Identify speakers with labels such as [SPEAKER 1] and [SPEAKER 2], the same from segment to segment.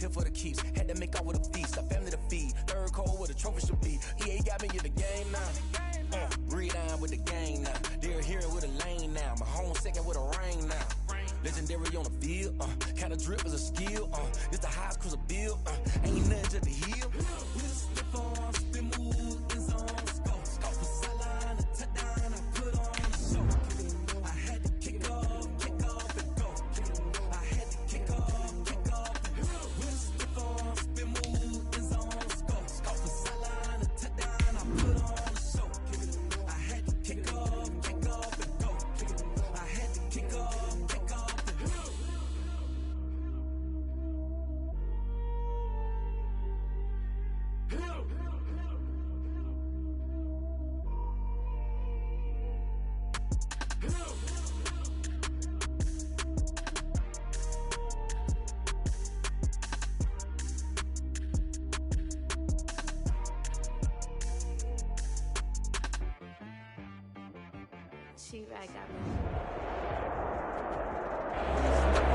[SPEAKER 1] here for the keeps. Had to make out with a feast, a family to feed. Third cold where the trophy should be. EA got me in the game now. Read on with the game now. They're hearing with a lane now. My home second with a rain now. Legendary on the field. Kind of drip is a skill. It's the highest cruiser bill. Ain't nothing just to heal.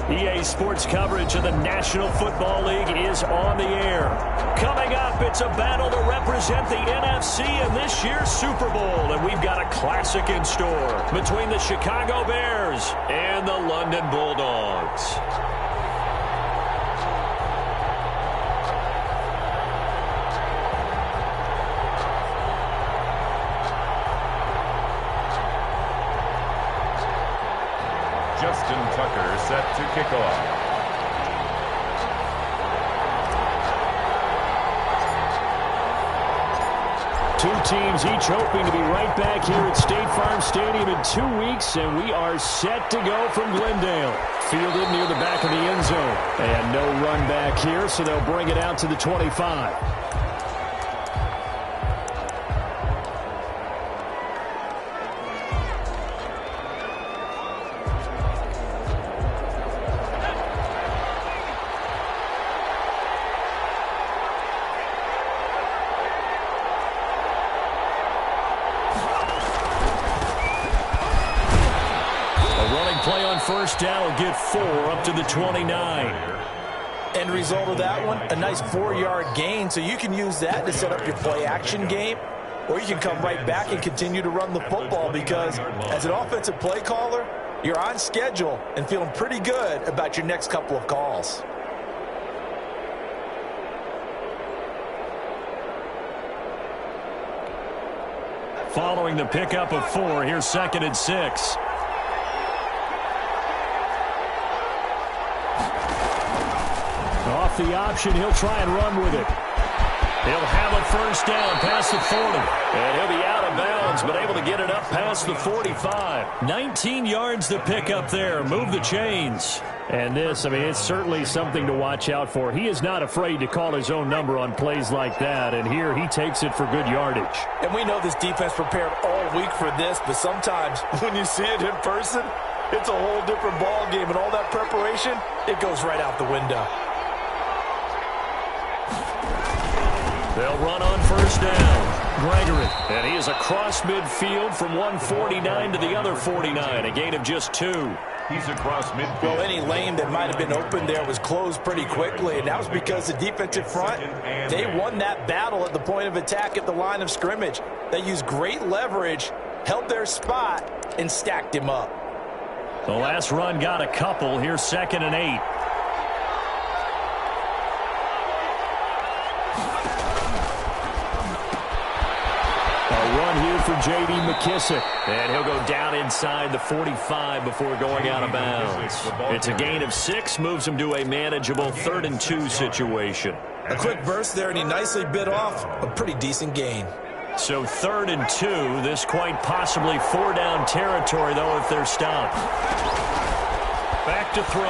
[SPEAKER 2] EA Sports coverage of the National Football League is on the air. Coming up, it's a battle to represent the NFC in this year's Super Bowl. And we've got a classic in store between the Chicago Bears and the London Bulldogs.
[SPEAKER 3] Tucker set to kick off.
[SPEAKER 2] Two teams each hoping to be right back here at State Farm Stadium in 2 weeks, and we are set to go from Glendale. Fielded near the back of the end zone. And no run back here, so they'll bring it out to the 25. First down will get 4 up to the 29.
[SPEAKER 4] End result of that one, a nice 4-yard gain, so you can use that to set up your play-action game, or you can come right back and continue to run the football because as an offensive play caller, you're on schedule and feeling pretty good about your next couple of calls.
[SPEAKER 2] Following the pickup of 4, here's 2nd and 6. Off the option, he'll try and run with it. He'll have a first down past the 40. And he'll be out of bounds, but able to get it up past the 45. 19 yards to pick up there. Move the chains. And this, I mean, it's certainly something to watch out for. He is not afraid to call his own number on plays like that. And here he takes it for good yardage.
[SPEAKER 4] And we know this defense prepared all week for this, but sometimes when you see it in person, it's a whole different ball game. And all that preparation, it goes right out the window.
[SPEAKER 2] They'll run on first down. Gregory. And he is across midfield from one 49 to the other 49. A gain of just 2.
[SPEAKER 3] He's across midfield.
[SPEAKER 4] Well, any lane that might have been open there was closed pretty quickly, and that was because the defensive front, they won that battle at the point of attack at the line of scrimmage. They used great leverage, held their spot, and stacked him up.
[SPEAKER 2] The last run got a couple. Here's 2nd and 8. Run here for J.D. McKissick. And he'll go down inside the 45 before going out of bounds. It's a gain of 6, moves him to a manageable 3rd and 2 situation.
[SPEAKER 4] A quick burst there, and he nicely bit off a pretty decent gain.
[SPEAKER 2] So 3rd and 2, this quite possibly 4-down territory, though, if they're stopped. Back to throw.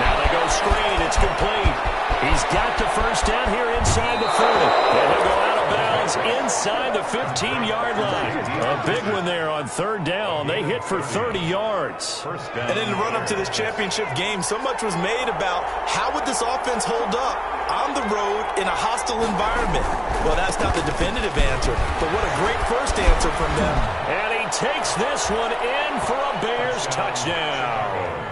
[SPEAKER 2] Now they go screen. It's complete. He's got the first down here inside the 30. And he'll go out of bounds inside the 15-yard line. A big one there on 3rd down. They hit for 30 yards.
[SPEAKER 4] And in the run-up to this championship game, so much was made about how would this offense hold up on the road in a hostile environment. Well, that's not the definitive answer, but what a great first answer from them.
[SPEAKER 2] And he takes this one in for a Bears touchdown.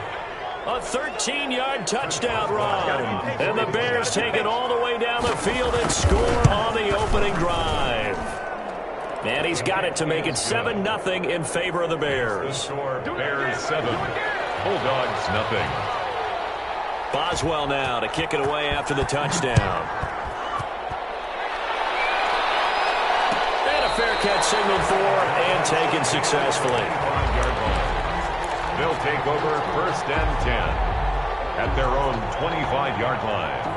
[SPEAKER 2] A 13-yard touchdown run. And He's taken all the way down the field and score on the opening drive. And he's got it to make it 7-0 in favor of the Bears.
[SPEAKER 3] Bears 7, Bulldogs nothing.
[SPEAKER 2] Boswell now to kick it away after the touchdown. And a fair catch signaled for and taken successfully.
[SPEAKER 3] They'll take over 1st and 10 at their own 25-yard line.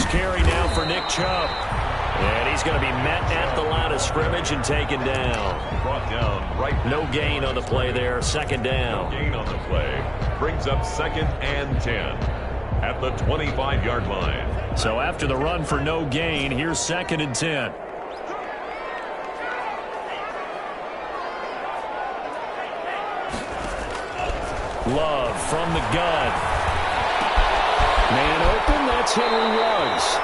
[SPEAKER 2] Carry now for Nick Chubb. And he's going to be met at the line of scrimmage and taken down.
[SPEAKER 3] Brought down right.
[SPEAKER 2] No gain on the play there. 2nd down.
[SPEAKER 3] No gain on the play. Brings up 2nd and 10 at the 25-yard line.
[SPEAKER 2] So after the run for no gain, here's 2nd and 10. Love from the gun. Man open, that's Henry Ruggs.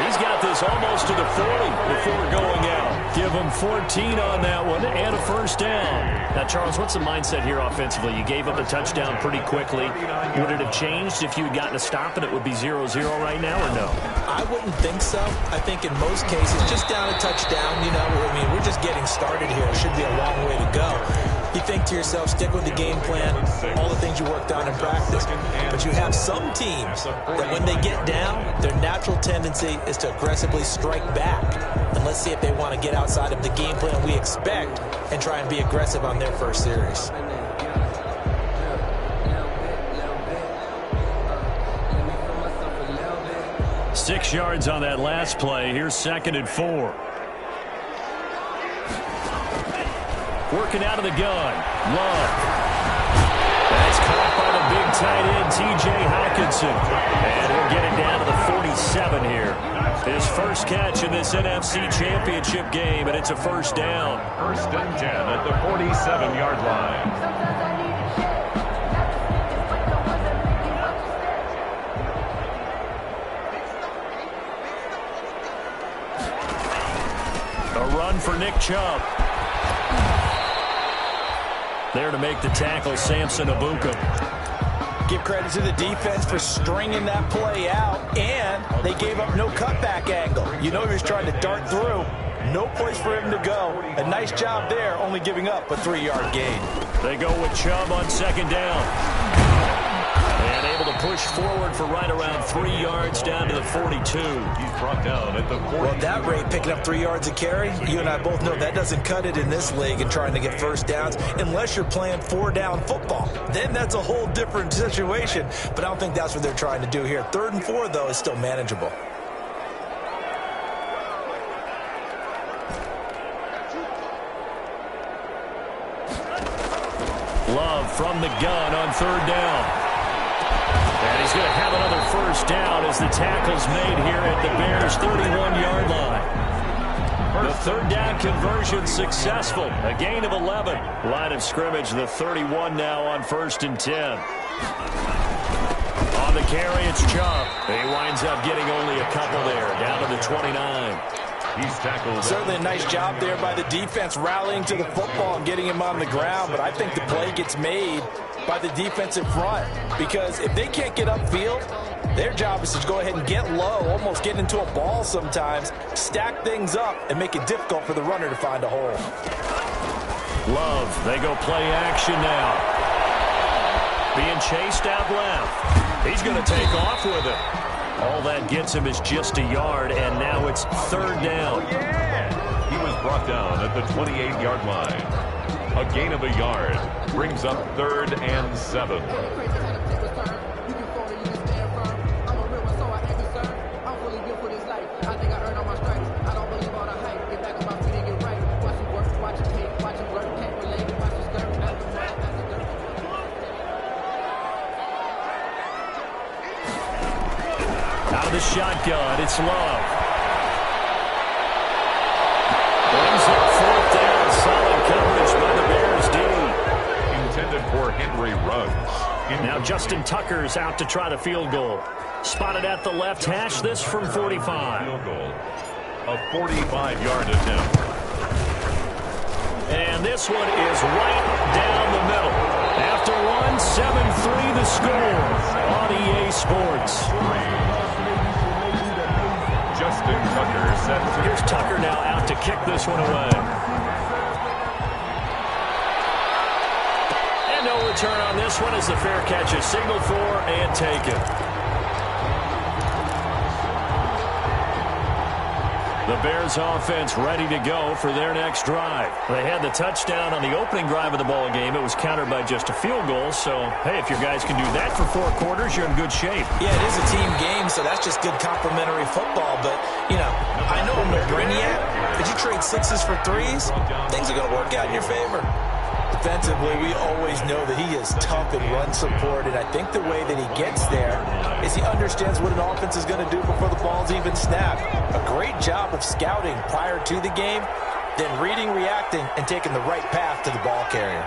[SPEAKER 2] He's got this almost to the 40 before going out. Give him 14 on that one and a 1st down. Now, Charles, what's the mindset here offensively? You gave up a touchdown pretty quickly. Would it have changed if you had gotten a stop and it would be 0-0 right now, or no?
[SPEAKER 4] I wouldn't think so. I think in most cases, just down a touchdown, you know, I mean, we're just getting started here. It should be a long way to go. You think to yourself, stick with the game plan, all the things you worked on in practice. But you have some teams that when they get down, their natural tendency is to aggressively strike back. And let's see if they want to get outside of the game plan we expect and try and be aggressive on their first series.
[SPEAKER 2] Six yards on that last play. Here's 2nd and 4. Working out of the gun. Love. That's caught by the big tight end, T.J. Hockenson. And he'll get it down to the 47 here. His first catch in this NFC Championship game, and it's a 1st down.
[SPEAKER 3] 1st and 10 at the 47-yard line.
[SPEAKER 2] A run for Nick Chubb. There to make the tackle, Samson Abuka.
[SPEAKER 4] Give credit to the defense for stringing that play out, and they gave up no cutback angle. You know he was trying to dart through. No place for him to go. A nice job there, only giving up a 3-yard gain.
[SPEAKER 2] They go with Chubb on 2nd down. And able to push forward for right around 3 yards down to the 42.
[SPEAKER 3] He's brought down at the 40.
[SPEAKER 4] Well, at that rate, picking up 3 yards a carry, you and I both know that doesn't cut it in this league and trying to get 1st downs unless you're playing 4-down football. Then that's a whole different situation, but I don't think that's what they're trying to do here. 3rd and 4, though, is still manageable.
[SPEAKER 2] Love from the gun on 3rd down. And he's going to have another 1st down as the tackle's made here at the Bears' 31-yard line. The 3rd down conversion successful. A gain of 11. Line of scrimmage, the 31 now on 1st and 10. On the carry, it's Chubb. He winds up getting only a couple there, down to the 29.
[SPEAKER 3] He's tackled.
[SPEAKER 4] Certainly a nice job there by the defense rallying to the football and getting him on the ground, but I think the play gets made by the defensive front because if they can't get upfield, their job is to go ahead and get low, almost get into a ball sometimes, stack things up, and make it difficult for the runner to find a hole.
[SPEAKER 2] Love, they go play action now. Being chased out left. He's going to take off with it. All that gets him is just a yard, and now it's 3rd down.
[SPEAKER 3] He was brought down at the 28-yard line. A gain of a yard brings up 3rd and 7.
[SPEAKER 2] Out of the shotgun, it's Love. Brings up 4th down, solid coverage by the Bears D.
[SPEAKER 3] Intended for Henry Ruggs.
[SPEAKER 2] Now Justin Tucker's out to try the field goal. Spotted at the left hash, this from 45.
[SPEAKER 3] Field goal. A 45-yard attempt.
[SPEAKER 2] And this one is right down the middle. After one, 7-3 the score on EA Sports.
[SPEAKER 3] Justin Tucker set to...
[SPEAKER 2] Here's Tucker now out to kick this one away. And no return on this one as the fair catch is signaled for and taken. The Bears offense ready to go for their next drive. They had the touchdown on the opening drive of the ball game. It was countered by just a field goal. So, hey, if your guys can do that for 4 quarters, you're in good shape.
[SPEAKER 4] Yeah, it is a team game, so that's just good complementary football. But, you know, I know I'm no brainiac, but you trade 6s for 3s, things are going to work out in your favor. Defensively, we always know that he is tough in run support, and I think the way that he gets there is he understands what an offense is going to do before the ball's even snapped. A great job of scouting prior to the game, then reading, reacting, and taking the right path to the ball carrier.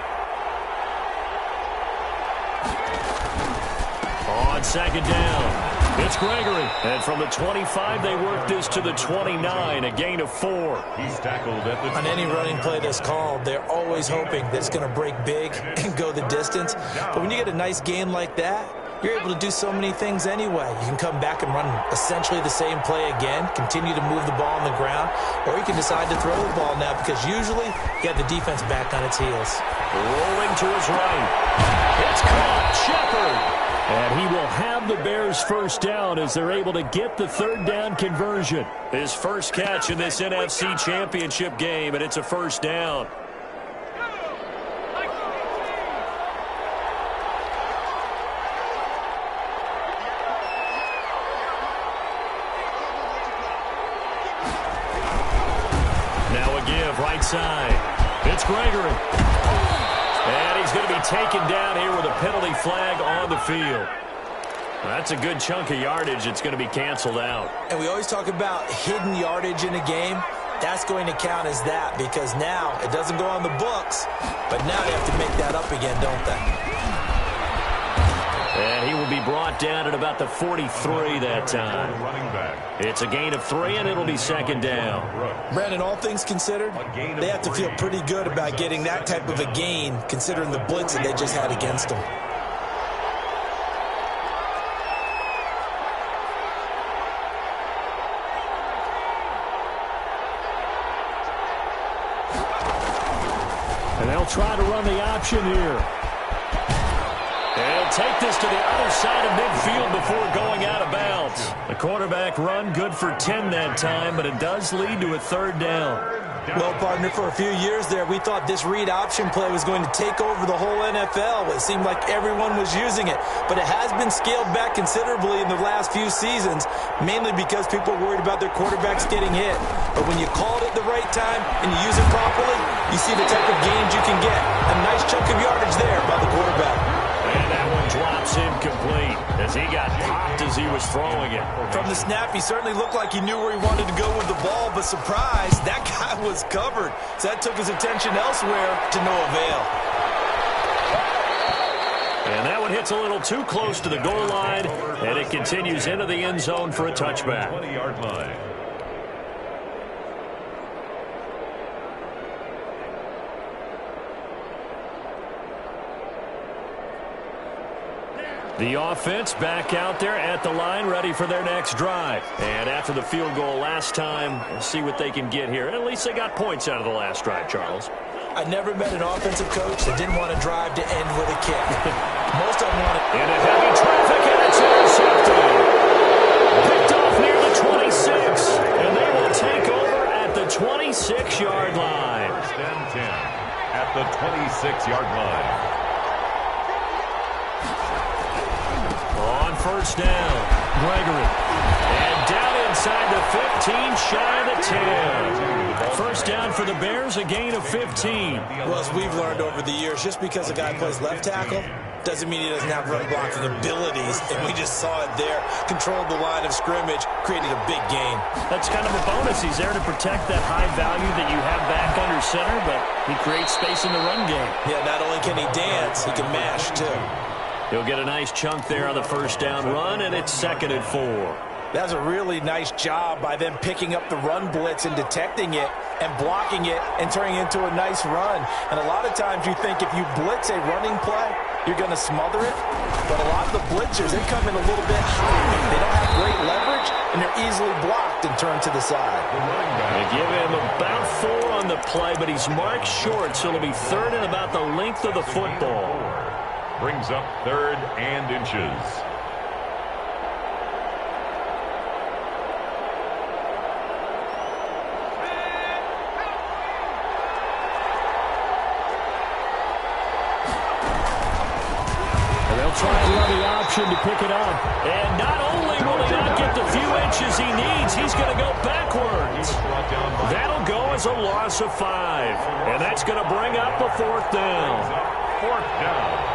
[SPEAKER 2] On second down, it's Gregory. And from the 25, they work this to the 29, a gain of 4.
[SPEAKER 3] He's tackled at the...
[SPEAKER 4] On any running play that's called, they're always hoping that it's going to break big and go the distance. But when you get a nice gain like that, you're able to do so many things anyway. You can come back and run essentially the same play again, continue to move the ball on the ground, or you can decide to throw the ball now because usually you have the defense back on its heels.
[SPEAKER 2] Rolling to his right. It's caught. Shepard. And he will have the Bears first down as they're able to get the third down conversion. His first catch in this NFC Championship game, and it's a first down. Now a give right side. It's Gregory. And he's going to be taken down here with a penalty flag on the field. That's a good chunk of yardage. It's going to be canceled out.
[SPEAKER 4] And we always talk about hidden yardage in a game. That's going to count as that because now it doesn't go on the books, but now they have to make that up again, don't they?
[SPEAKER 2] And he will be brought down at about the 43 that time. It's a gain of 3, and it'll be second down.
[SPEAKER 4] Brandon, all things considered, they have to feel pretty good about getting that type of a gain considering the blitz that they just had against them.
[SPEAKER 2] And they'll try to run the option here. They'll take this to the other side of midfield before going out of bounds. The quarterback run good for 10 that time, but it does lead to a third down.
[SPEAKER 4] Well, partner, for a few years there, we thought this read option play was going to take over the whole NFL. It seemed like everyone was using it, but it has been scaled back considerably in the last few seasons, mainly because people are worried about their quarterbacks getting hit. But when you call it at the right time and you use it properly, you see the type of gains you can get. A nice chunk of yardage there by the quarterback.
[SPEAKER 2] And that one drops incomplete as he got popped as he was throwing it.
[SPEAKER 4] From the snap, he certainly looked like he knew where he wanted to go with the ball, but surprise, that guy was covered. So that took his attention elsewhere to no avail.
[SPEAKER 2] And that one hits a little too close to the goal line, and it continues into the end zone for a touchback.
[SPEAKER 3] 20-yard line.
[SPEAKER 2] The offense back out there at the line, ready for their next drive. And after the field goal last time, we'll see what they can get here. At least they got points out of the last drive, Charles.
[SPEAKER 4] I never met an offensive coach that didn't want to drive to end with a kick. Most of them wanted...
[SPEAKER 2] Into heavy traffic, and it's intercepted. Picked off near the 26, and they will take over at the 26-yard line.
[SPEAKER 3] First and 10 at the 26-yard line.
[SPEAKER 2] On first down, Gregory. And down inside the 15, shy of the 10. First down for the Bears, a gain of 15.
[SPEAKER 4] Well, as we've learned over the years, just because a guy plays left tackle doesn't mean he doesn't have run blocking abilities. And we just saw it there. Controlled the line of scrimmage, created a big gain.
[SPEAKER 2] That's kind of a bonus. He's there to protect that high value that you have back under center, but he creates space in the run game.
[SPEAKER 4] Yeah, not only can he dance, he can mash too.
[SPEAKER 2] He'll get a nice chunk there on the first down run, and it's 2nd and 4.
[SPEAKER 4] That's a really nice job by them picking up the run blitz and detecting it and blocking it and turning it into a nice run. And a lot of times you think if you blitz a running play, you're going to smother it. But a lot of the blitzers, they come in a little bit high. They don't have great leverage, and they're easily blocked and turned to the side.
[SPEAKER 2] They give him about 4 on the play, but he's marked short, so it'll be 3rd and about the length of the football.
[SPEAKER 3] Brings up 3rd and inches.
[SPEAKER 2] Try and run the option to pick it up. And not only will he not get the few inches he needs, he's going to go backwards. That'll go as a loss of 5. And that's going to bring up a 4th down.
[SPEAKER 3] 4th down.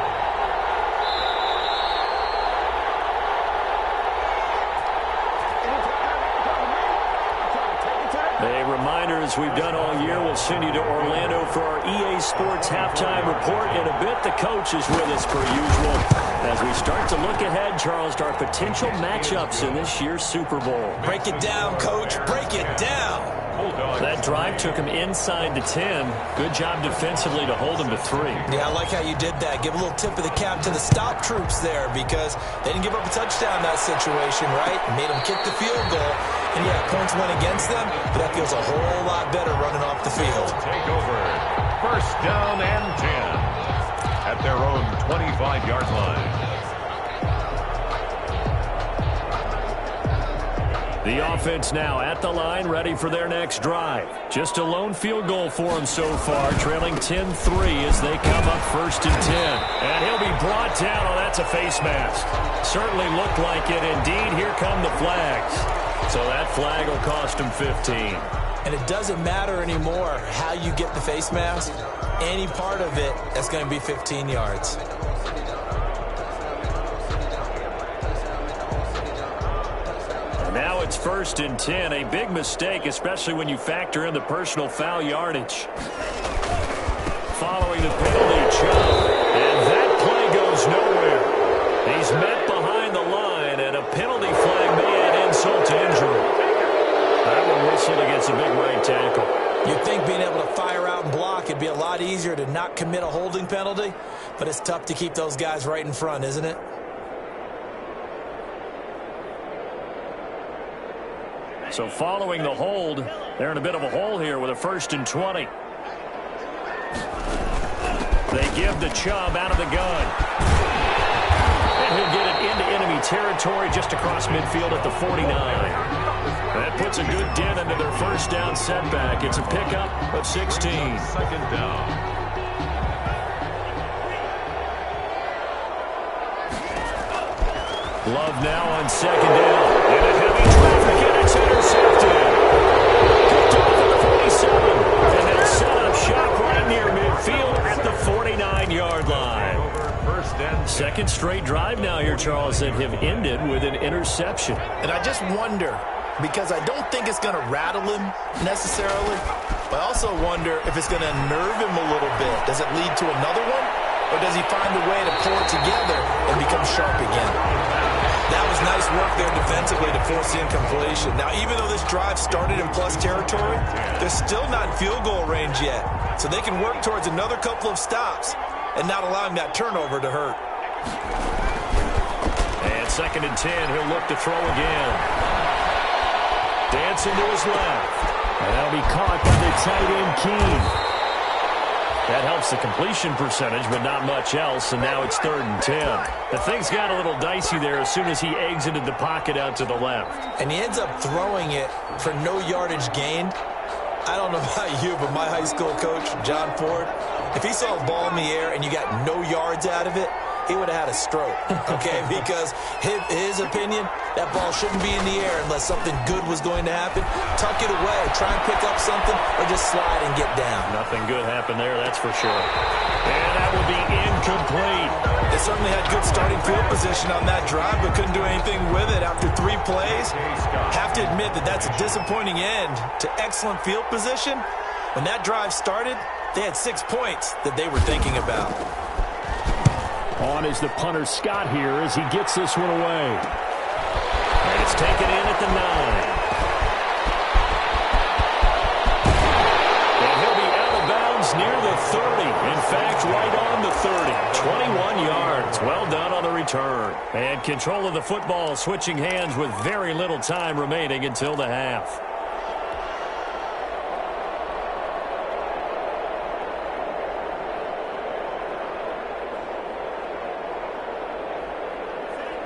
[SPEAKER 2] A reminder, as we've done all year, we'll send you to Orlando for our EA Sports halftime report. In a bit, the coach is with us per usual. As we start to look ahead, Charles, to our potential matchups in this year's Super Bowl.
[SPEAKER 5] Break it down, Coach. Break it down.
[SPEAKER 2] That drive took him inside the 10. Good job defensively to hold him to 3.
[SPEAKER 5] Yeah, I like how you did that. Give a little tip of the cap to the stop troops there because they didn't give up a touchdown in that situation, right? Made them kick the field goal. And, yeah, points went against them, but that feels a whole lot better running off the field.
[SPEAKER 3] Take over. 1st down and 10 at their own 25-yard line.
[SPEAKER 2] The offense now at the line, ready for their next drive. Just a lone field goal for them so far, trailing 10-3 as they come up 1st and 10. And he'll be brought down. Oh, that's a face mask. Certainly looked like it. Indeed, here come the flags. So that flag will cost him 15.
[SPEAKER 5] And it doesn't matter anymore how you get the face mask. Any part of it, that's going to be 15 yards.
[SPEAKER 2] Now it's 1st and 10. A big mistake, especially when you factor in the personal foul yardage. Following the penalty, Chubb. And that play goes nowhere. He's met behind the line, and a penalty flag may add insult to injury. That one whistled against a big right tackle.
[SPEAKER 5] You'd think being able to fire out and block, it'd be a lot easier to not commit a holding penalty, but it's tough to keep those guys right in front, isn't it?
[SPEAKER 2] So following the hold, they're in a bit of a hole here with a 1st and 20. They give the Chubb out of the gun. And he'll get it into enemy territory just across midfield at the 49. That puts a good dent into their 1st down setback. It's a pickup of 16.
[SPEAKER 3] 2nd down.
[SPEAKER 2] Love now on 2nd down. And a heavy traffic, and it's intercepted. Picked off at the 47. And they'll set up shop right near midfield at the 49-yard line. 2nd straight drive now here, Charles, that have ended with an interception.
[SPEAKER 4] And I just wonder, because I don't think it's going to rattle him necessarily, but I also wonder if it's going to nerve him a little bit. Does it lead to another one? Or does he find a way to pull it together and become sharp again?
[SPEAKER 5] That was nice work there defensively to force the incompletion. Now, even though this drive started in plus territory, they're still not in field goal range yet. So they can work towards another couple of stops and not allowing that turnover to hurt.
[SPEAKER 2] And 2nd and 10, he'll look to throw again. Dancing to his left. And that'll be caught by the tight end, Keene. That helps the completion percentage, but not much else, and now it's 3rd and 10. The things got a little dicey there as soon as he exited the pocket out to the left.
[SPEAKER 5] And he ends up throwing it for no yardage gained. I don't know about you, but my high school coach, John Ford, if he saw a ball in the air and you got no yards out of it, he would have had a stroke, okay? Because his opinion, that ball shouldn't be in the air unless something good was going to happen. Tuck it away, try and pick up something, or just slide and get down.
[SPEAKER 2] Nothing good happened there, that's for sure. And that will be incomplete.
[SPEAKER 5] They certainly had good starting field position on that drive, but couldn't do anything with it after 3 plays. Have to admit that that's a disappointing end to excellent field position. When that drive started, they had 6 points that they were thinking about.
[SPEAKER 2] On is the punter Scott here as he gets this one away. And it's taken in at the 9. And he'll be out of bounds near the 30. In fact, right on the 30. 21 yards. Well done on the return. And control of the football switching hands with very little time remaining until the half.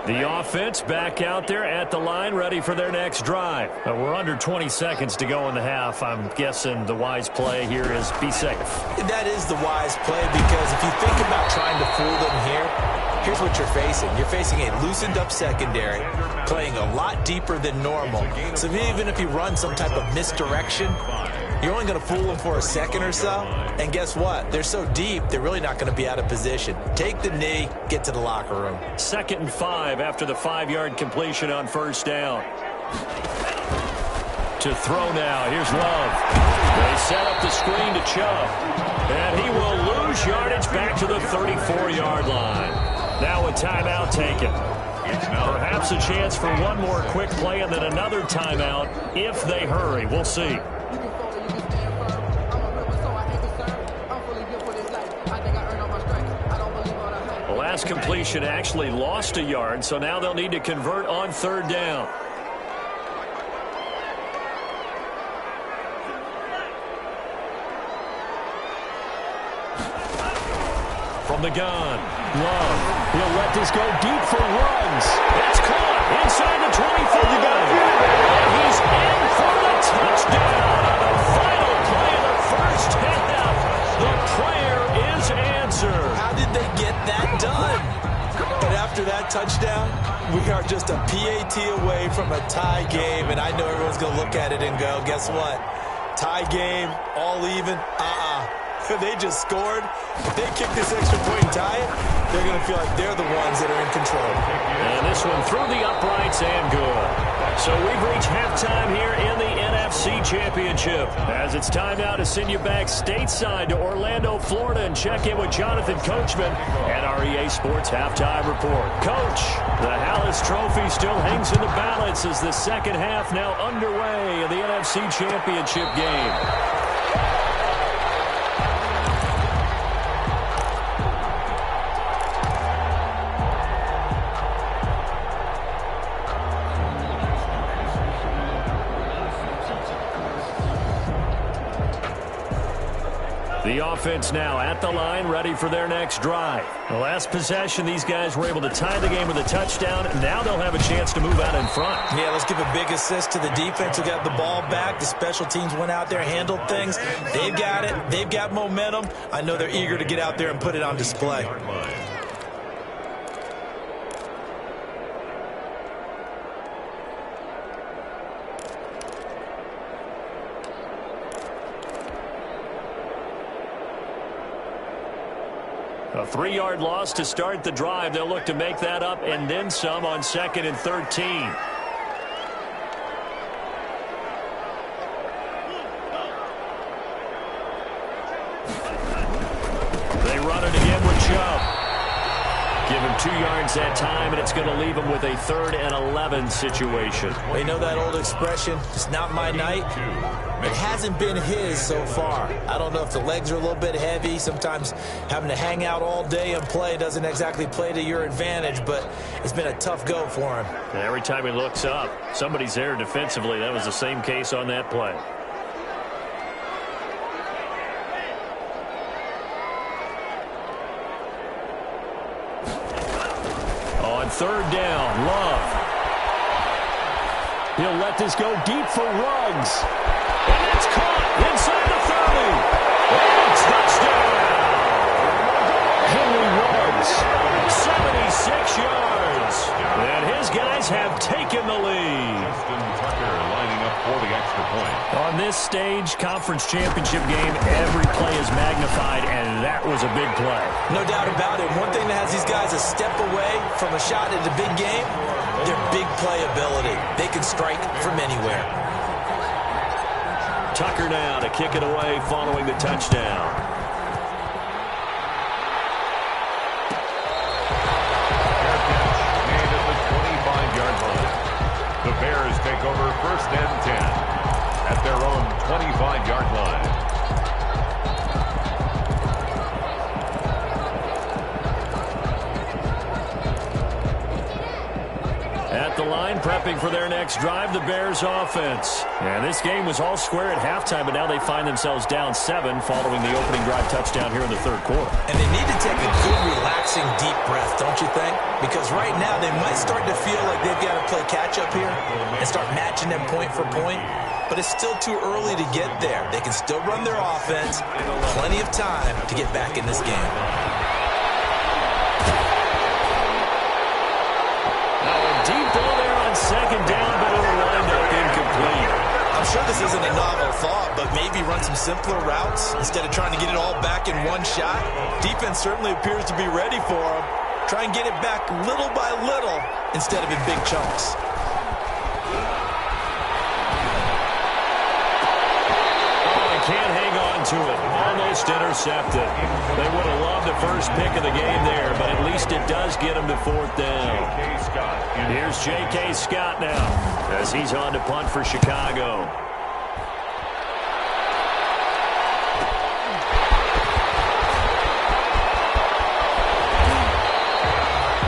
[SPEAKER 2] The offense back out there at the line, ready for their next drive. We're under 20 seconds to go in the half. I'm guessing the wise play here is be safe.
[SPEAKER 5] That is the wise play, because if you think about trying to fool them here, here's what you're facing. You're facing a loosened up secondary, playing a lot deeper than normal. So even if you run some type of misdirection, you're only going to fool them for a second or so. And guess what? They're so deep, they're really not going to be out of position. Take the knee, get to the locker room.
[SPEAKER 2] 2nd and 5 after the 5-yard completion on first down. To throw now. Here's Love. They set up the screen to Chubb. And he will lose yardage back to the 34-yard line. Now a timeout taken. Perhaps a chance for one more quick play and then another timeout if they hurry. We'll see. The last completion actually lost a yard, so now they'll need to convert on 3rd down. From the gun, Love. He'll let this go deep for runs. It's caught inside the 25. And he's in for the touchdown. The final play of the first half. The prayer is answered.
[SPEAKER 5] How did they get that done? But after that touchdown, we are just a PAT away from a tie game, and I know everyone's going to look at it and go, guess what? Tie game, all even, They just scored. If they kick this extra point and tie it, they're going to feel like they're the ones that are in control.
[SPEAKER 2] And this one through the uprights and good. So we've reached halftime here in the NFC Championship. As it's time now to send you back stateside to Orlando, Florida, and check in with Jonathan Coachman at our EA Sports Halftime Report. Coach, the Hallis Trophy still hangs in the balance as the second half now underway in the NFC Championship game. The offense now at the line, ready for their next drive. The last possession, these guys were able to tie the game with a touchdown. Now they'll have a chance to move out in front.
[SPEAKER 5] Yeah, let's give a big assist to the defense who got the ball back. The special teams went out there, handled things. They've got it. They've got momentum. I know they're eager to get out there and put it on display.
[SPEAKER 2] A 3-yard loss to start the drive. They'll look to make that up and then some on 2nd and 13. They run it again with Chubb. Give him 2 yards that time, and it's going to leave him with a 3rd and 11 situation.
[SPEAKER 5] We know that old expression, it's not my night. It hasn't been his so far. I don't know if the legs are a little bit heavy. Sometimes having to hang out all day and play doesn't exactly play to your advantage, but it's been a tough go for him.
[SPEAKER 2] And every time he looks up, somebody's there defensively. That was the same case on that play. On 3rd down, Love. He'll let this go deep for Ruggs. And it's caught inside the 30. And touchdown! Henry Ruggs, 76 yards. And his guys have taken the lead.
[SPEAKER 3] Tucker lining up for the extra point.
[SPEAKER 2] On this stage, conference championship game, every play is magnified, and that was a big play.
[SPEAKER 5] No doubt about it. One thing that has these guys a step away from a shot at the big game, their big play ability. They can strike from anywhere.
[SPEAKER 2] Tucker now to kick it away following the touchdown.
[SPEAKER 3] first and 10 at their own 25-yard line.
[SPEAKER 2] At the line, prepping for their next drive, the Bears offense. And this game was all square at halftime, but now they find themselves down 7 following the opening drive touchdown here in the third quarter.
[SPEAKER 5] And they need to take a good, relaxing, deep breath, don't you think? Because right now they might start to feel like they've got to play catch-up here and start matching them point for point. But it's still too early to get there. They can still run their offense. Plenty of time to get back in this game.
[SPEAKER 2] Deep ball there on second down, but it'll wind up incomplete.
[SPEAKER 5] I'm sure this isn't a novel thought, but maybe run some simpler routes instead of trying to get it all back in one shot. Defense certainly appears to be ready for them. Try and get it back little by little instead of in big chunks.
[SPEAKER 2] Can't hang on to it. Almost intercepted. They would have loved the first pick of the game there, but at least it does get them to fourth down. Here's J.K. Scott now as he's on to punt for Chicago.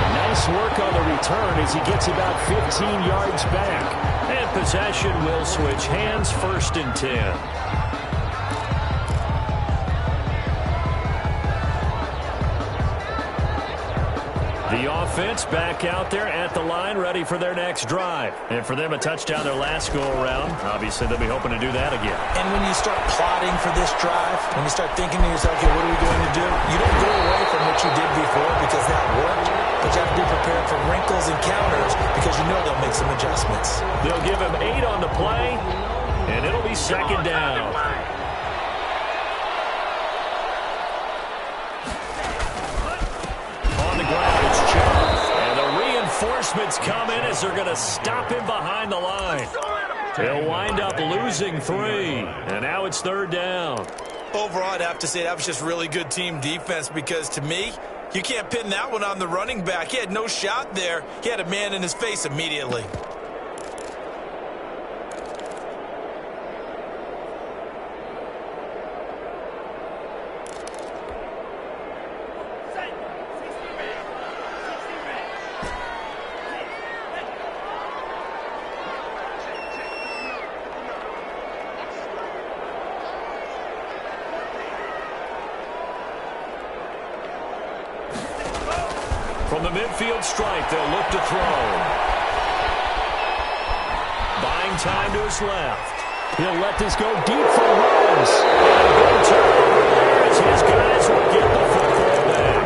[SPEAKER 2] Nice work on the return as he gets about 15 yards back. And possession will switch hands, first and 10. The offense back out there at the line, ready for their next drive. And for them, a touchdown their last go-around. Obviously, they'll be hoping to do that again.
[SPEAKER 5] And when you start plotting for this drive, when you start thinking to yourself, okay, what are we going to do? You don't go away from what you did before because that worked. But you have to be prepared for wrinkles and counters because you know they'll make some adjustments.
[SPEAKER 2] They'll give him 8 on the play, and it'll be second down. On the ground, it's Chubb. And the reinforcements come in as they're going to stop him behind the line. They'll wind up losing 3, and now it's third down.
[SPEAKER 5] Overall, I'd have to say that was just really good team defense because, to me, you can't pin that one on the running back. He had no shot there. He had a man in his face immediately.
[SPEAKER 2] From the midfield stripe, they'll look to throw. Buying time to his left. He'll let this go deep for Rose. And a good turnover there as his guys will get the football back.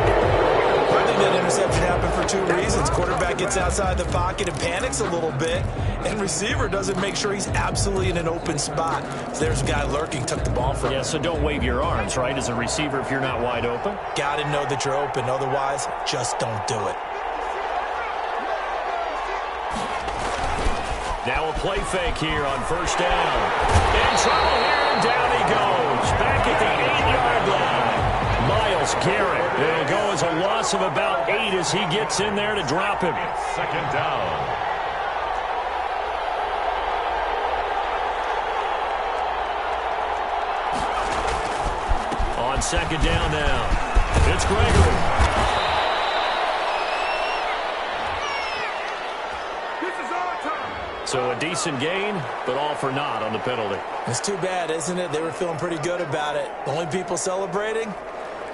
[SPEAKER 5] I think that interception happened for 2 reasons. Quarterback gets outside the pocket and panics a little bit, and receiver doesn't make sure he's absolutely in an open spot. So there's a guy lurking, took the ball from him.
[SPEAKER 2] Yeah, so don't wave your arms, right, as a receiver if you're not wide open.
[SPEAKER 5] Got to know that you're open. Otherwise, just don't do it.
[SPEAKER 2] Now a play fake here on first down. In trouble here, and down he goes. Back at the 8-yard line. Myles Garrett. It'll go as a loss of about 8 as he gets in there to drop him.
[SPEAKER 3] Second down.
[SPEAKER 2] On second down now. It's Gregory. So a decent gain, but all for naught on the penalty.
[SPEAKER 5] It's too bad, isn't it? They were feeling pretty good about it. The only people celebrating,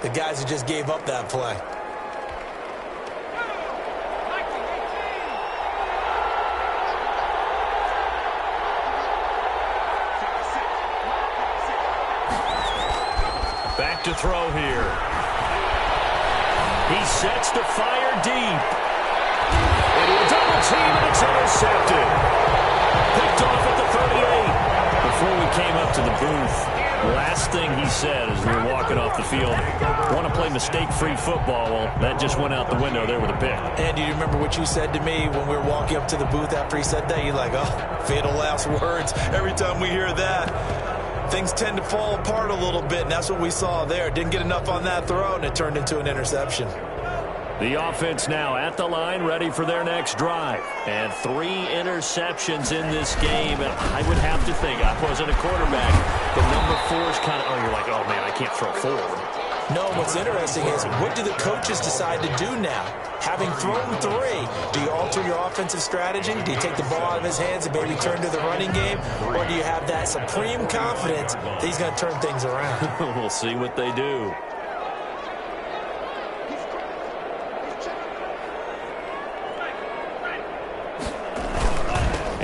[SPEAKER 5] the guys who just gave up that play.
[SPEAKER 2] Back to throw here. He sets to fire deep. Into a double team, and it's intercepted. Picked off at the 38. Before we came up to the booth, last thing he said as we were walking off the field, want to play mistake-free football. Well, that just went out the window there with a pick.
[SPEAKER 5] And do you remember what you said to me when we were walking up to the booth after he said that? You're like, oh, fatal last words. Every time we hear that, things tend to fall apart a little bit, and that's what we saw there. Didn't get enough on that throw, and it turned into an interception.
[SPEAKER 2] The offense now at the line, ready for their next drive. And 3 interceptions in this game. And I would have to think, I wasn't a quarterback, the number 4 is kind of, you're like, oh, man, I can't throw 4.
[SPEAKER 5] No, what's interesting is what do the coaches decide to do now? Having thrown 3, do you alter your offensive strategy? Do you take the ball out of his hands and maybe turn to the running game? Or do you have that supreme confidence that he's going to turn things around?
[SPEAKER 2] We'll see what they do.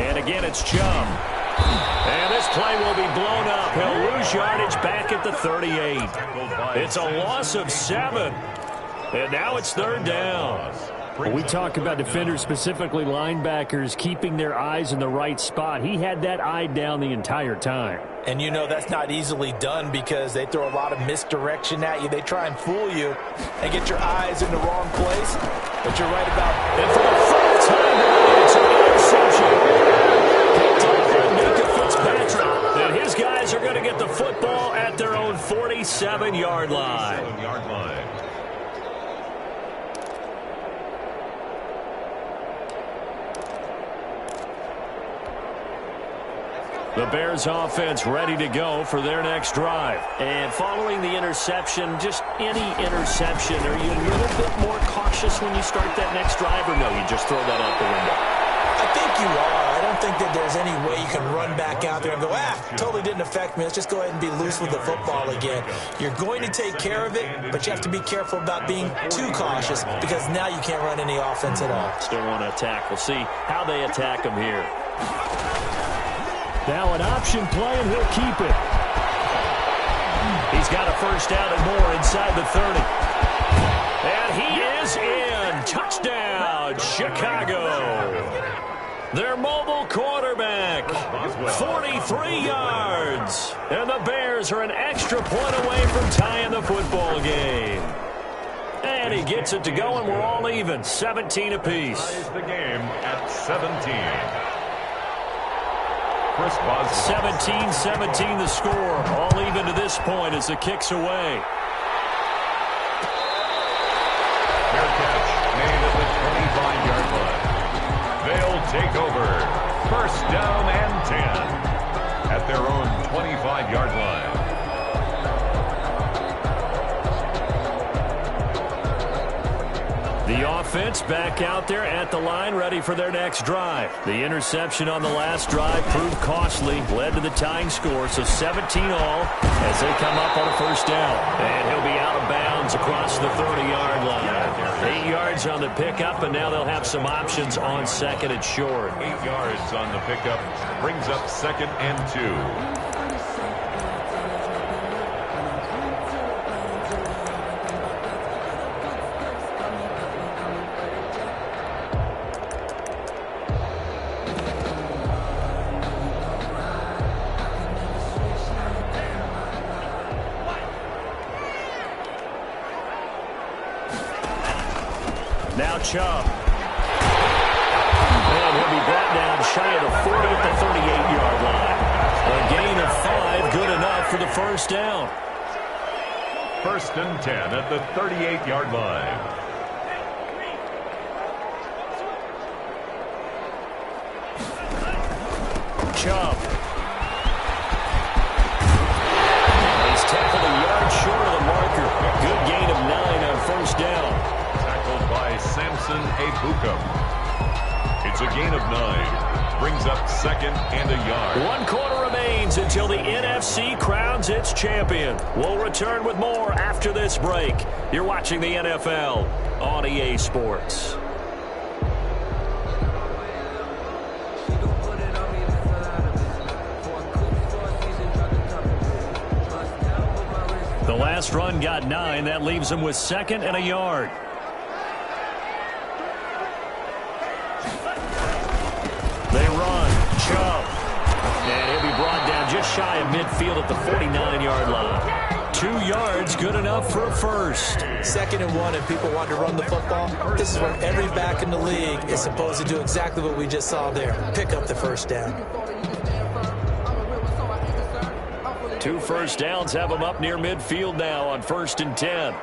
[SPEAKER 2] And again, it's Chubb. And this play will be blown up. He'll lose yardage back at the 38. It's a loss of 7. And now it's 3rd down.
[SPEAKER 6] When we talk about defenders, specifically linebackers, keeping their eyes in the right spot. He had that eye down the entire time.
[SPEAKER 4] And you know that's not easily done because they throw a lot of misdirection at you. They try and fool you and get your eyes in the wrong place. But you're right about it.
[SPEAKER 2] And for the first time, it's an interception. Picked up by Micah Fitzpatrick. And his guys are going to get the football at their own 47-yard line. The Bears offense ready to go for their next drive. And following the interception, just any interception, are you a little bit more cautious when you start that next drive, or no, you just throw that out the window?
[SPEAKER 5] I think you are. I don't think that there's any way you can run back out there and go, totally didn't affect me. Let's just go ahead and be loose with the football again. You're going to take care of it, but you have to be careful about being too cautious because now you can't run any offense at all.
[SPEAKER 2] Still want to attack. We'll see how they attack them here.
[SPEAKER 6] Now an option play, and he'll keep it.
[SPEAKER 2] He's got a first down and more inside the 30. And he is in. Touchdown, Chicago. Their mobile quarterback, 43 yards. And the Bears are an extra point away from tying the football game. And he gets it to go, and we're all even, 17 apiece.
[SPEAKER 3] The game at 17.
[SPEAKER 2] 17-17 the score. All even to this point as the kick's away.
[SPEAKER 3] Fair catch made at the 25-yard line. They'll take over. First down and 10 at their own 25-yard line.
[SPEAKER 2] The offense back out there at the line, ready for their next drive. The interception on the last drive proved costly, led to the tying score, so 17 all as they come up on a first down. And he'll be out of bounds across the 30-yard line. 8 yards on the pickup, and now they'll have some options on second and short.
[SPEAKER 3] 8 yards on the pickup brings up 2nd and 2.
[SPEAKER 2] Now Chubb. And he'll be brought down shy of the 40 at the 38-yard line. A gain of 5, good enough for the first down.
[SPEAKER 3] 1st and 10 at the 38-yard line.
[SPEAKER 2] Chubb. He's tackled a yard short of the marker. Good gain of 9 on first down.
[SPEAKER 3] By Samson Ebukam. It's a gain of 9. Brings up 2nd and a yard.
[SPEAKER 2] 1 quarter remains until the NFC crowns its champion. We'll return with more after this break. You're watching the NFL on EA Sports. The last run got 9. That leaves them with 2nd and a yard. They run. Chubb. And he'll be brought down just shy of midfield at the 49-yard line. 2 yards, good enough for a first.
[SPEAKER 5] 2nd and 1, and people want to run the football. This is where every back in the league is supposed to do exactly what we just saw there. Pick up the first down.
[SPEAKER 2] 2 first downs have them up near midfield now on 1st and 10.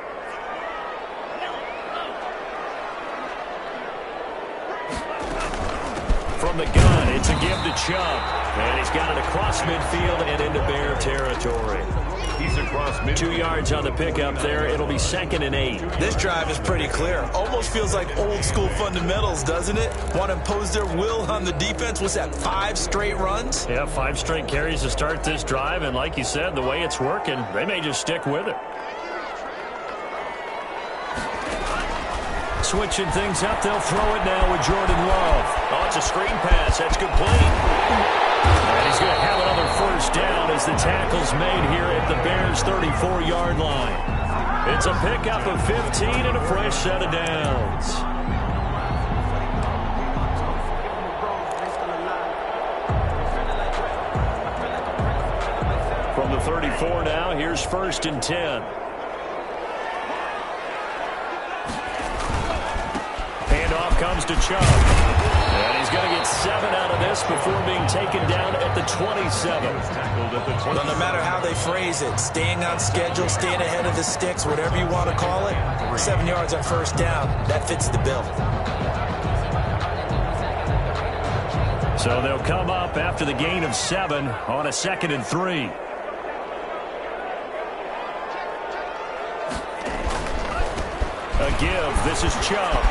[SPEAKER 2] It's a give to Chubb. And he's got it across midfield and into Bear territory.
[SPEAKER 3] He's across midfield.
[SPEAKER 2] 2 yards on the pickup there. It'll be 2nd and 8.
[SPEAKER 5] This drive is pretty clear. Almost feels like old school fundamentals, doesn't it? Want to impose their will on the defense. What's that, 5 straight runs?
[SPEAKER 2] Yeah, 5 straight carries to start this drive. And like you said, the way it's working, they may just stick with it. Switching things up, they'll throw it now with Jordan Love. Oh, it's a screen pass. That's complete. And he's going to have another first down as the tackle's made here at the Bears' 34-yard line. It's a pickup of 15 and a fresh set of downs. From the 34 now, here's 1st and 10. Comes to Chubb. And he's going to get 7 out of this before being taken down at the 27.
[SPEAKER 5] Well, no matter how they phrase it, staying on schedule, staying ahead of the sticks, whatever you want to call it, 7 yards on first down, that fits the bill.
[SPEAKER 2] So they'll come up after the gain of 7 on a 2nd and 3. A give. This is Chubb.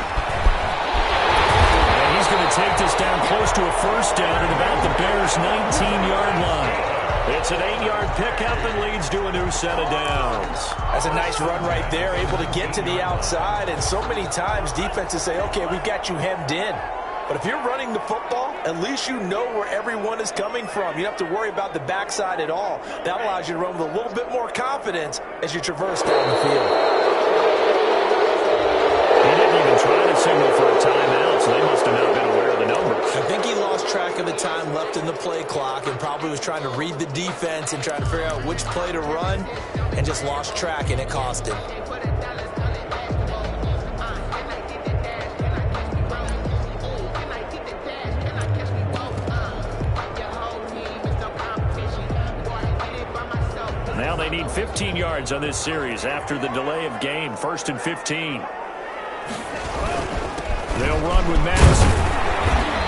[SPEAKER 2] He's going to take this down close to a first down at about the Bears' 19-yard line. It's an 8-yard pickup and leads to a new set of downs.
[SPEAKER 5] That's a nice run right there, able to get to the outside. And so many times defenses say, okay, we've got you hemmed in. But if you're running the football, at least you know where everyone is coming from. You don't have to worry about the backside at all. That allows you to run with a little bit more confidence as you traverse down the field.
[SPEAKER 2] He didn't even try to signal for a timeout, so they must have not been aware of the numbers.
[SPEAKER 5] I think he lost track of the time left in the play clock and probably was trying to read the defense and trying to figure out which play to run and just lost track, and it cost him.
[SPEAKER 2] Now they need 15 yards on this series after the delay of game. 1st and 15. They'll run with Madison.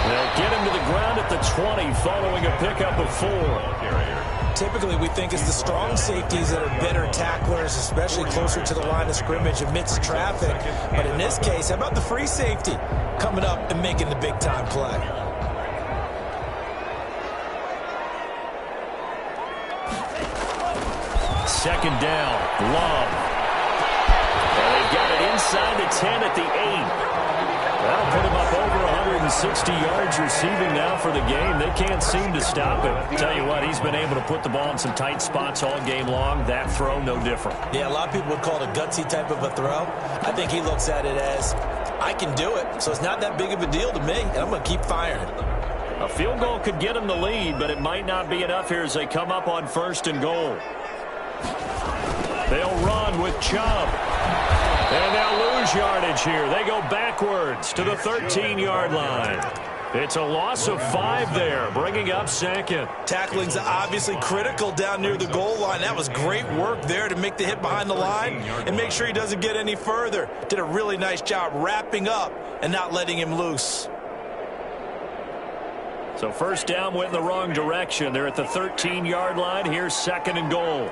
[SPEAKER 2] They'll get him to the ground at the 20 following a pickup of 4.
[SPEAKER 5] Typically, we think it's the strong safeties that are better tacklers, especially closer to the line of scrimmage amidst traffic. But in this case, how about the free safety coming up and making the big-time play?
[SPEAKER 2] Second down, Love. And they've got it inside the 10 at the 8. That'll put him up over 160 yards receiving now for the game. They can't seem to stop him. Tell you what, he's been able to put the ball in some tight spots all game long. That throw, no different.
[SPEAKER 5] Yeah, a lot of people would call it a gutsy type of a throw. I think he looks at it as, I can do it, so it's not that big of a deal to me, and I'm going to keep firing.
[SPEAKER 2] A field goal could get him the lead, but it might not be enough here as they come up on 1st and goal. They'll run with Chubb. And they'll lose yardage here. They go backwards to the 13-yard line. It's a loss of 5 there, bringing up 2nd.
[SPEAKER 5] Tackling's obviously critical down near the goal line. That was great work there to make the hit behind the line and make sure he doesn't get any further. Did a really nice job wrapping up and not letting him loose.
[SPEAKER 2] So first down went in the wrong direction. They're at the 13-yard line. Here's 2nd and goal.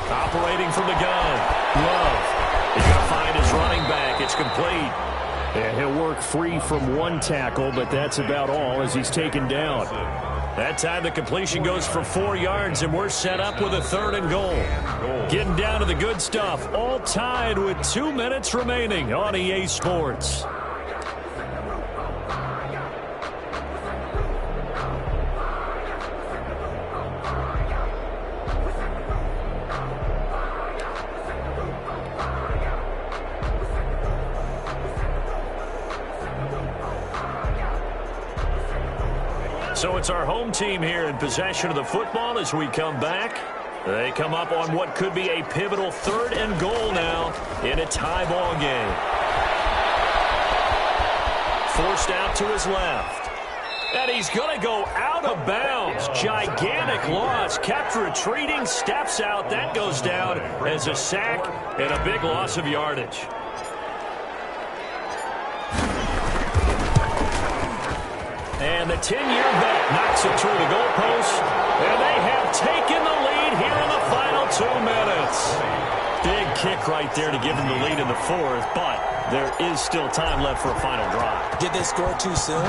[SPEAKER 2] Operating from the gun. Love. He's going to find his running back. It's complete.
[SPEAKER 6] And he'll work free from 1 tackle, but that's about all as he's taken down.
[SPEAKER 2] That time the completion goes for 4 yards, and we're set up with a 3rd and goal. Getting down to the good stuff. All tied with 2 minutes remaining on EA Sports. So it's our home team here in possession of the football as we come back. They come up on what could be a pivotal 3rd and goal now in a tie ball game. Forced out to his left. And he's going to go out of bounds. Gigantic loss. Kept retreating. Steps out. That goes down as a sack and a big loss of yardage. And the 10-year vet knocks it through the goalpost. And they have taken the lead here in the final 2 minutes. Big kick right there to give them the lead in the fourth, but there is still time left for a final drive.
[SPEAKER 5] Did they score too soon?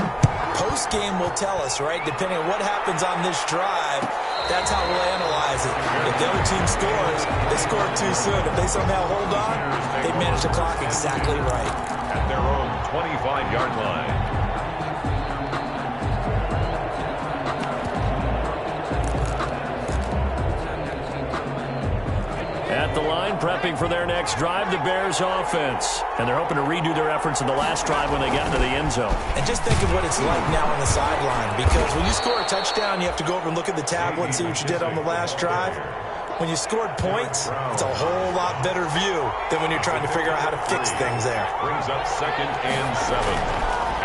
[SPEAKER 5] Post-game will tell us, right? Depending on what happens on this drive, that's how we'll analyze it. If the other team scores, they scored too soon. If they somehow hold on, they manage the clock exactly right.
[SPEAKER 3] At their own 25-yard line.
[SPEAKER 2] At the line, prepping for their next drive, the Bears offense. And they're hoping to redo their efforts in the last drive when they got into the end zone.
[SPEAKER 5] And just think of what it's like now on the sideline. Because when you score a touchdown, you have to go over and look at the tablet and see what you did on the last drive. When you scored points, it's a whole lot better view than when you're trying to figure out how to fix things there.
[SPEAKER 3] Brings up 2nd and 7.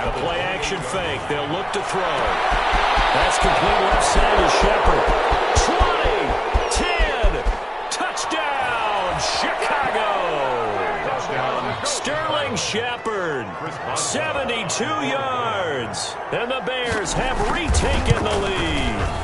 [SPEAKER 2] The play action fake. They'll look to throw. That's complete left side to Shepard. 20, 10, touchdown, Chicago.
[SPEAKER 3] Touchdown.
[SPEAKER 2] Sterling Shepard, 72 yards. And the Bears have retaken the lead.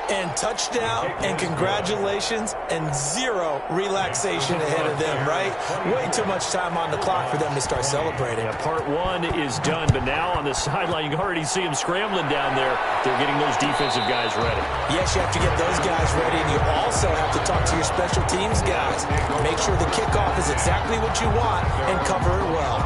[SPEAKER 5] And touchdown, and congratulations, and zero relaxation ahead of them, right? Way too much time on the clock for them to start celebrating.
[SPEAKER 2] Yeah, part one is done, but now on the sideline, you can already see them scrambling down there. They're getting those defensive guys ready.
[SPEAKER 5] Yes, you have to get those guys ready, and you also have to talk to your special teams guys. Make sure the kickoff is exactly what you want and cover it well.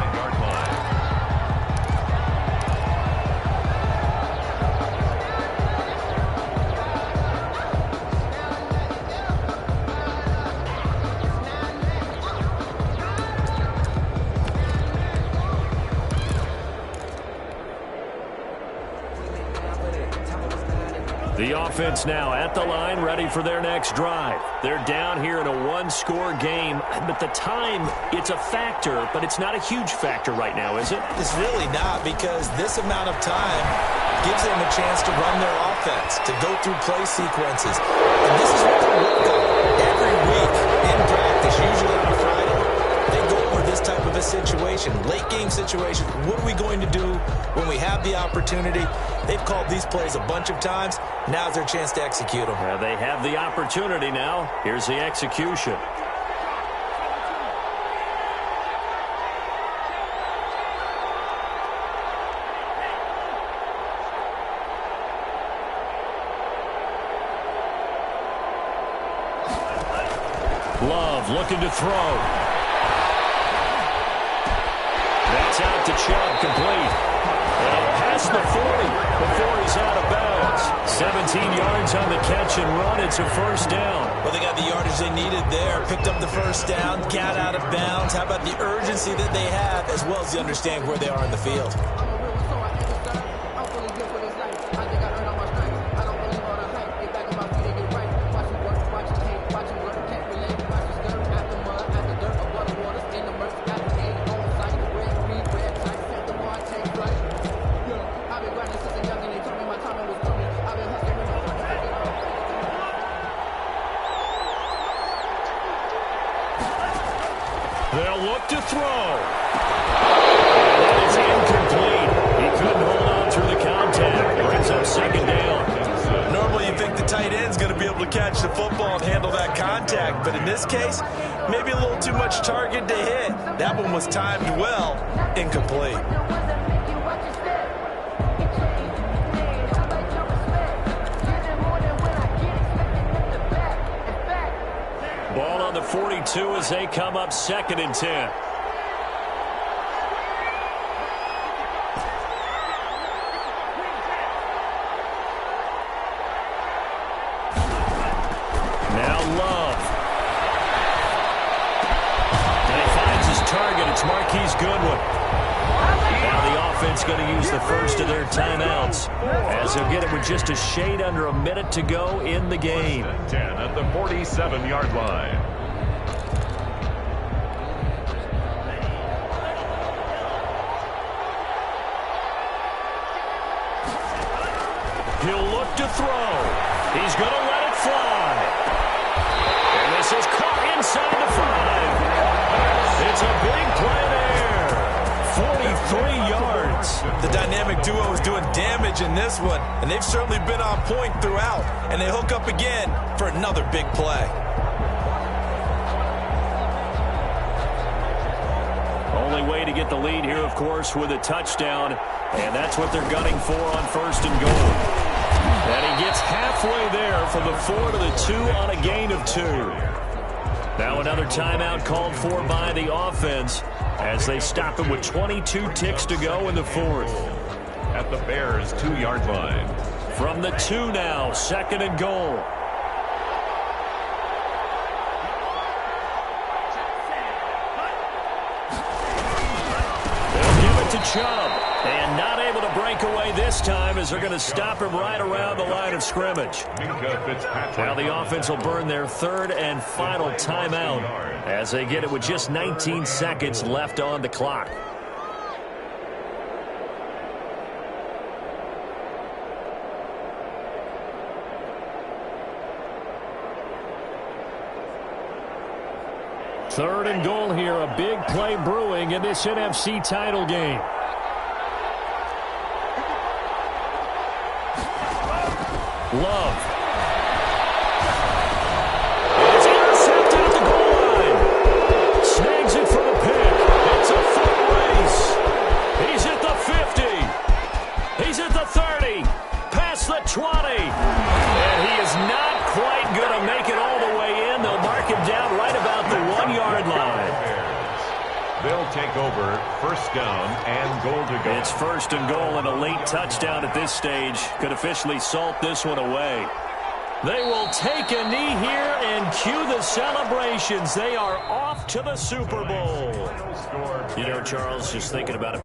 [SPEAKER 2] The offense now at the line, ready for their next drive. They're down here in a one-score game, but the time, it's a factor, but it's not a huge factor right now, is it?
[SPEAKER 5] It's really not, because this amount of time gives them a chance to run their offense, to go through play sequences. And this is what they work on every week in practice, usually on a Friday. They go over this type of a situation, late-game situation. What are we going to do when we have the opportunity? They've called these plays a bunch of times. Now's their chance to execute them.
[SPEAKER 2] Yeah, they have the opportunity now. Here's the execution. Love looking to throw. That's out to Chubb, complete. And past the 40 before he's out of bounds. 17 yards on the catch and run. It's a first down.
[SPEAKER 5] Well, they got the yardage they needed there. Picked up the first down, got out of bounds. How about the urgency that they have, as well as they understand where they are in the field?
[SPEAKER 2] They'll look to throw. And it's incomplete. He couldn't hold on through the contact. Brings up second down.
[SPEAKER 5] Normally you think the tight end's going to be able to catch the football and handle that contact, but in this case, maybe a little too much target to hit. That one was timed well, incomplete.
[SPEAKER 2] Ball on the 42 as they come up 2nd and 10. Now Love. And he finds his target. It's Marquise Goodwin. Now the offense going to use the first of their timeouts, as they'll get it with just a shade under a minute to go in the game.
[SPEAKER 3] 10 at the 47-yard line.
[SPEAKER 2] He'll look to throw. He's going to let it fly. And this is caught inside the 5. It's a big play there. 43 yards.
[SPEAKER 4] offense. The dynamic duo is doing damage in this one, and they've certainly been on point throughout. And they hook up again for another big play.
[SPEAKER 2] Only way to get the lead here, of course, with a touchdown. And that's what they're gunning for on 1st and goal. And he gets halfway there from the 4 to the 2 on a gain of 2. Now another timeout called for by the offense as they stop it with 22 ticks to go in the 4th.
[SPEAKER 3] At the Bears' 2-yard line.
[SPEAKER 2] From the 2 now, 2nd and goal. They'll give it to Chubb. And not able to break away this time as they're going to stop him right around the line of scrimmage. Now the offense will burn their 3rd and final timeout as they get it with just 19 seconds left on the clock. Third and goal here, a big play brewing in this NFC title game. Love. It's intercepted at the goal line. Snags it for the pick. It's a foot race. He's at the 50. He's at the 30. Past the 20. And he is not quite going to make it all the way in. They'll mark him down right about the 1-yard line.
[SPEAKER 3] They'll take over 1st down and goal to go.
[SPEAKER 2] It's 1st and goal and a late touchdown at this stage. Could officially salt this one away. They will take a knee here and cue the celebrations. They are off to the Super Bowl. You know, Charles, just thinking about it